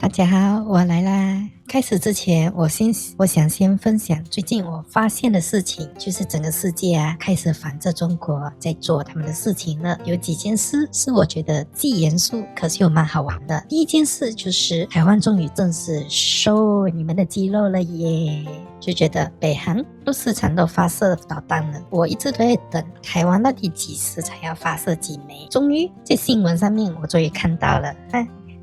家好，我来啦。开始之前，我想先分享最近我发现的事情，就是整个世界开始反着中国在做他们的事情了。有几件事是我觉得既严肃，可是又蛮好玩的。第一件事就是台湾终于正式收你们的肌肉了耶，就觉得北韩时常都发射导弹了，我一直都在等台湾到底几时才要发射几枚。终于在新闻上面我终于看到了，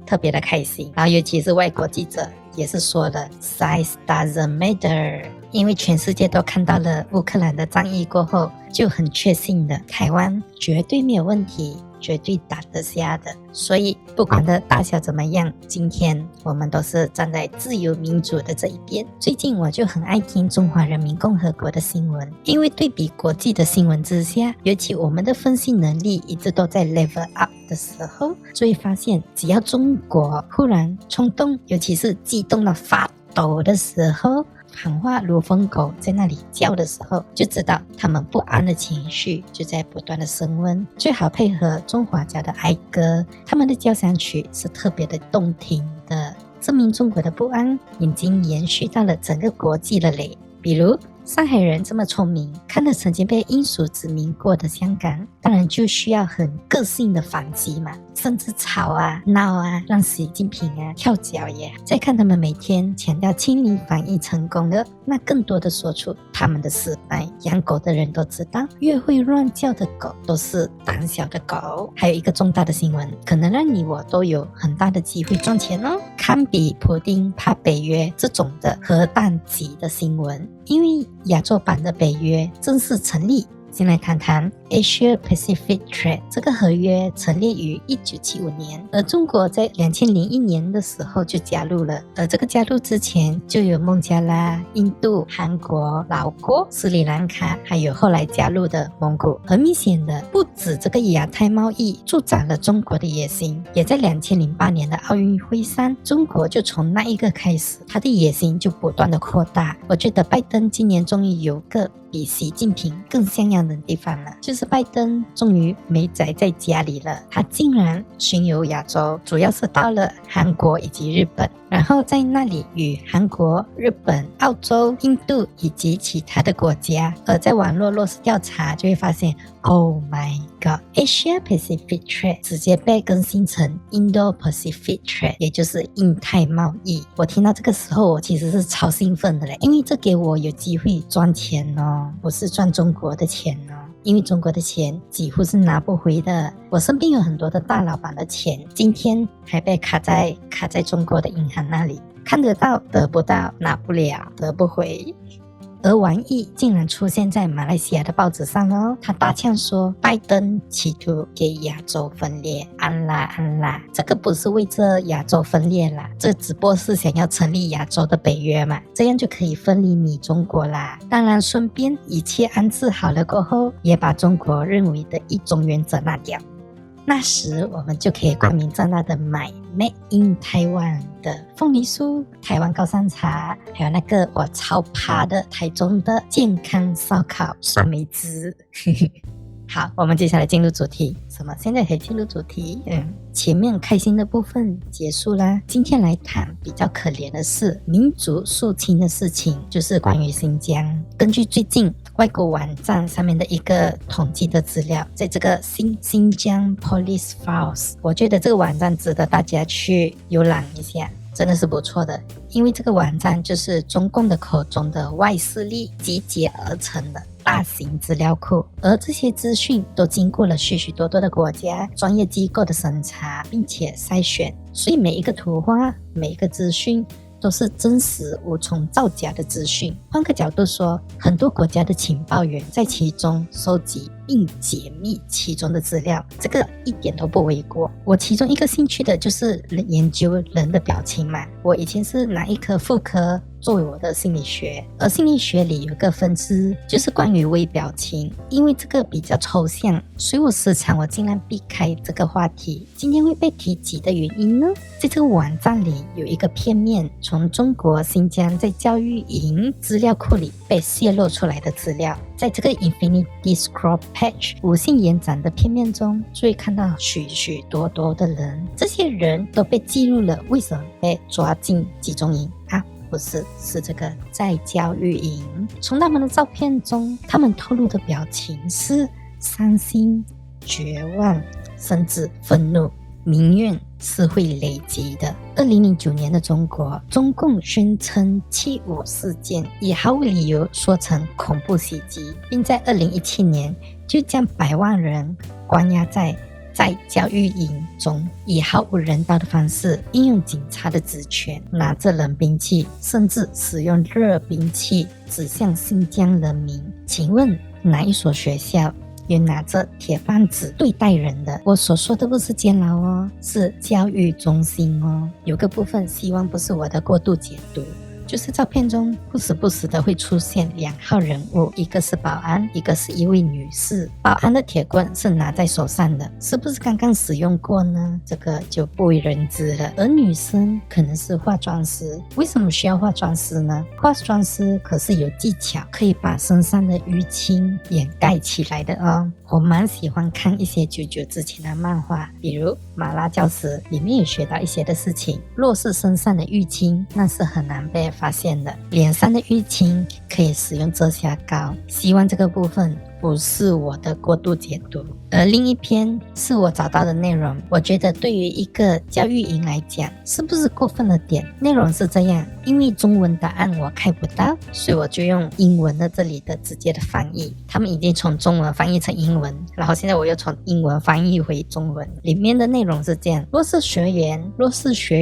特别的开心。然后尤其是外国记者也是说了 size doesn't matter， 因为全世界都看到了乌克兰的战役过后，就很确信的台湾绝对没有问题，绝对打得下的。所以不管的大小怎么样，今天我们都是站在自由民主的这一边。最近我就很爱听中华人民共和国的新闻，因为对比国际的新闻之下，尤其我们的分析能力一直都在 level up 的时候，就会发现只要中国忽然冲动，尤其是激动到发抖的时候，喊话如疯狗在那里叫的时候，就知道他们不安的情绪就在不断的升温。最好配合中华家的哀歌，他们的交响曲是特别的动听的，证明中国的不安已经延续到了整个国际了嘞。比如上海人这么聪明，看了曾经被英属殖民过的香港，当然就需要很个性的反击嘛，甚至吵啊闹啊，让习近平跳脚耶。再看他们每天强调清零防疫成功的，那更多的说出他们的失败。养狗的人都知道，越会乱叫的狗都是胆小的狗。还有一个重大的新闻，可能让你我都有很大的机会赚钱哦，堪比普丁怕北约这种的核弹级的新闻。因为亚洲版的北约正式成立，先来谈谈 Asia Pacific Trade 这个合约成立于1975年，而中国在2001年的时候就加入了。而这个加入之前就有孟加拉、印度、韩国、老挝、斯里兰卡，还有后来加入的蒙古。很明显的，不止这个亚太贸易助长了中国的野心，也在2008年的奥运会上，中国就从那一个开始，他的野心就不断的扩大。我觉得拜登今年终于有个比习近平更像样的地方了，就是拜登终于没宅在家里了，他竟然巡游亚洲，主要是到了韩国以及日本，然后在那里与韩国、日本、澳洲、印度以及其他的国家，而在网络若是调查就会发现 Oh my god， Asia Pacific Trade 直接被更新成 Indo-Pacific Trade， 也就是印太贸易。我听到这个时候我其实是超兴奋的嘞，因为这给我有机会赚钱哦，不是赚中国的钱哦，因为中国的钱几乎是拿不回的。我身边有很多的大老板的钱，今天还被卡在中国的银行那里，看得到得不到，拿不了得不回。而王毅竟然出现在马来西亚的报纸上哦，他大呛说拜登企图给亚洲分裂，安啦，这个不是为这亚洲分裂啦，这只不过是想要成立亚洲的北约嘛，这样就可以分离你中国啦。当然顺便一切安置好了过后，也把中国认为的一中原则拿掉，那时我们就可以光明正大的买 Made in Taiwan 的凤梨酥、台湾高山茶，还有那个我超怕的台中的健康烧烤酸梅汁。好，我们接下来进入主题。什么？现在可以进入主题？前面开心的部分结束啦，今天来谈比较可怜的事，民族肃清的事情，就是关于新疆。根据最近外国网站上面的一个统计的资料，在这个新疆 Police Files， 我觉得这个网站值得大家去浏览一下，真的是不错的。因为这个网站就是中共的口中的外势力集结而成的大型资料库，而这些资讯都经过了许许多多的国家专业机构的审查并且筛选，所以每一个图画、每一个资讯都是真实无从造假的资讯。换个角度说，很多国家的情报员在其中收集并解密其中的资料，这个一点都不为过。我其中一个兴趣的就是研究人的表情嘛，我以前是拿一颗妇科作为我的心理学。而心理学里有个分支就是关于微表情，因为这个比较抽象，所以我时常尽量避开这个话题。今天会被提及的原因呢，在这个网站里有一个片面，从中国新疆在教育营资料库里被泄露出来的资料。在这个 Infinity Scroll Page 无限延展的片面中，就会看到许许多多的人，这些人都被记录了为什么被抓进集中营啊？不是，是这个在教育营。从他们的照片中，他们透露的表情是伤心、绝望，甚至愤怒。民怨是会累积的。2009年的中国，中共宣称7·5事件，以毫无理由说成恐怖袭击，并在2017年就将100万人关押在教育营中，以毫无人道的方式应用警察的职权，拿着冷兵器，甚至使用热兵器指向新疆人民。请问哪一所学校有拿着铁棒子对待人的？我所说的不是监牢哦，是教育中心哦。有个部分希望不是我的过度解读，就是照片中不时的会出现2号人物，一个是保安，一个是一位女士。保安的铁棍是拿在手上的，是不是刚刚使用过呢？这个就不为人知了。而女生可能是化妆师，为什么需要化妆师呢？化妆师可是有技巧，可以把身上的淤青掩盖起来的哦。我蛮喜欢看一些久之前的漫画，比如麻辣教师，里面有学到一些的事情。若是身上的淤青，那是很难被发现的。脸上的淤青可以使用遮瑕膏，希望这个部分不是我的过度解读。而另一篇是我找到的内容，我觉得对于一个教育营来讲，是不是过分了点？内容是这样，因为中文答案我看不到，所以我就用英文的这里的直接的翻译。他们已经从中文翻译成英文，然后现在我又从英文翻译回中文。里面的内容是这样：若是学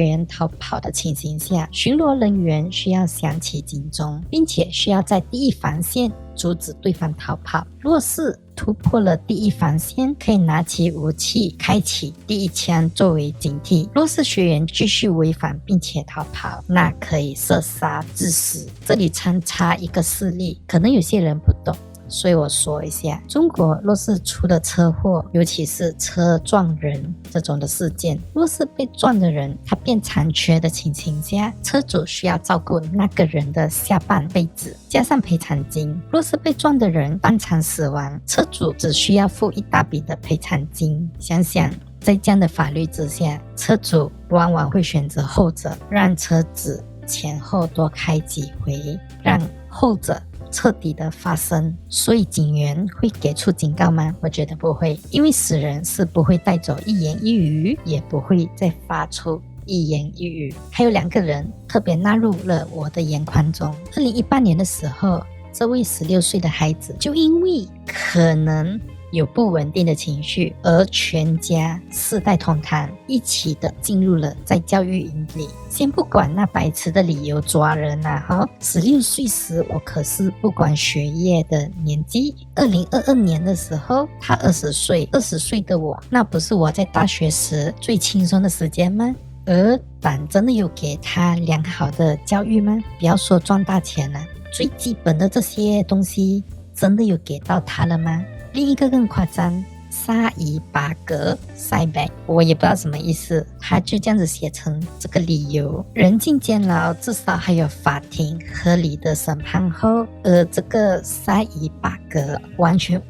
员逃跑的情形下，巡逻人员需要响起警钟，并且需要在第一防线阻止对方逃跑。若是突破了第一防线，可以拿起武器开启第一枪作为警惕。若是学员继续违反并且逃跑，那可以射杀致死。这里参插一个事例，可能有些人不懂，所以我说一下。中国若是出了车祸，尤其是车撞人这种的事件，若是被撞的人他变残缺的情形下，车主需要照顾那个人的下半辈子，加上赔偿金。若是被撞的人当场死亡，车主只需要付一大笔的赔偿金。想想在这样的法律之下，车主往往会选择后者，让车子前后多开几回，让后者彻底的发生。所以警员会给出警告吗？我觉得不会，因为死人是不会带走一言一语，也不会再发出一言一语。还有2个人特别纳入了我的眼眶中。2018年的时候，这位16岁的孩子就因为可能有不稳定的情绪，而全家4代同堂一起的进入了在教育营里。先不管那白痴的理由抓人啊，16岁时我可是不管学业的年纪。2022年的时候他20岁，20岁的我，那不是我在大学时最轻松的时间吗？而党真的有给他良好的教育吗？不要说赚大钱了，最基本的这些东西真的有给到他了吗？另一个更夸张，杀一把格塞北，我也不知道什么意思，他就这样子写成这个理由。人进监牢至少还有法庭合理的审判后，而这个杀一把格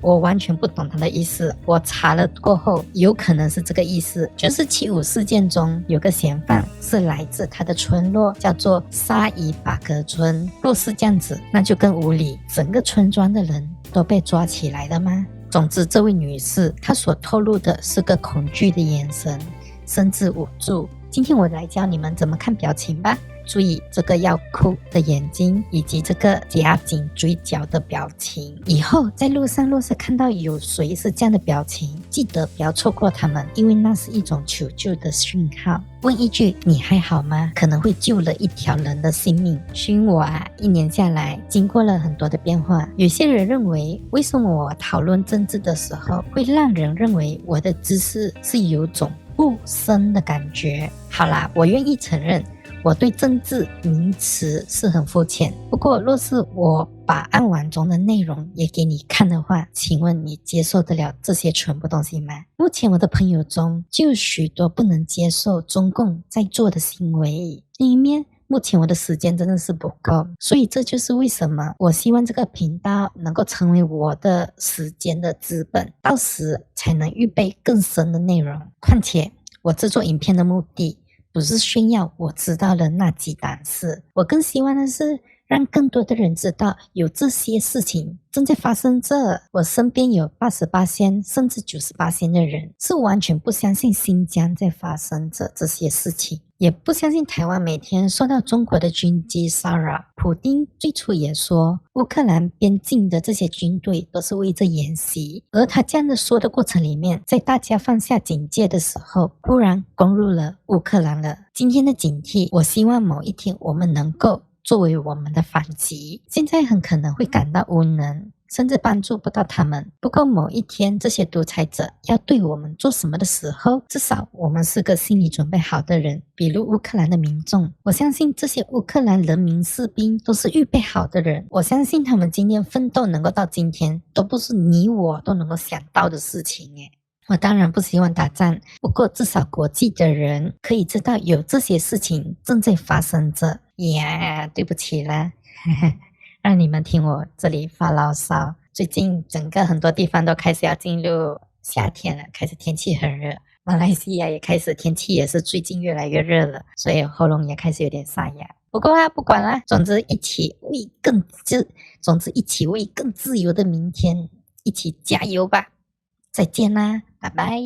我完全不懂他的意思。我查了过后，有可能是这个意思，就是7·5事件中有个嫌犯是来自他的村落，叫做沙伊巴格村。若是这样子，那就更无理，整个村庄的人都被抓起来了吗？总之，这位女士她所透露的是个恐惧的眼神，甚至无助。今天我来教你们怎么看表情吧。注意这个要哭的眼睛，以及这个夹紧嘴角的表情。以后在路上若是看到有谁是这样的表情，记得不要错过他们，因为那是一种求救的讯号。问一句你还好吗，可能会救了一条人的性命。熏我1年下来经过了很多的变化。有些人认为，为什么我讨论政治的时候会让人认为我的知识是有种不深的感觉？好啦，我愿意承认我对政治名词是很肤浅，不过若是我把案文中的内容也给你看的话，请问你接受得了这些全部东西吗？目前我的朋友中就有许多不能接受中共在做的行为，另一面目前我的时间真的是不够，所以这就是为什么我希望这个频道能够成为我的时间的资本，到时才能预备更深的内容。况且我制作影片的目的不是炫耀我知道了那几档事，我更希望的是让更多的人知道有这些事情正在发生着。我身边有88%甚至98%的人是完全不相信新疆在发生着这些事情，也不相信台湾每天受到中国的军机骚扰。普丁最初也说乌克兰边境的这些军队都是为着演习，而他这样的说的过程里面，在大家放下警戒的时候，突然攻入了乌克兰了。今天的警惕，我希望某一天我们能够作为我们的反击。现在很可能会感到无能，甚至帮助不到他们，不过某一天这些独裁者要对我们做什么的时候，至少我们是个心理准备好的人。比如乌克兰的民众，我相信这些乌克兰人民士兵都是预备好的人，我相信他们今天奋斗能够到今天，都不是你我都能够想到的事情耶。我当然不希望打仗，不过至少国际的人可以知道有这些事情正在发生着。对不起啦，让你们听我这里发牢骚。最近整个很多地方都开始要进入夏天了，开始天气很热，马来西亚也开始天气也是最近越来越热了，所以喉咙也开始有点沙哑。不过不管啦，总之一起为更自由的明天，一起加油吧！再见啦，拜拜。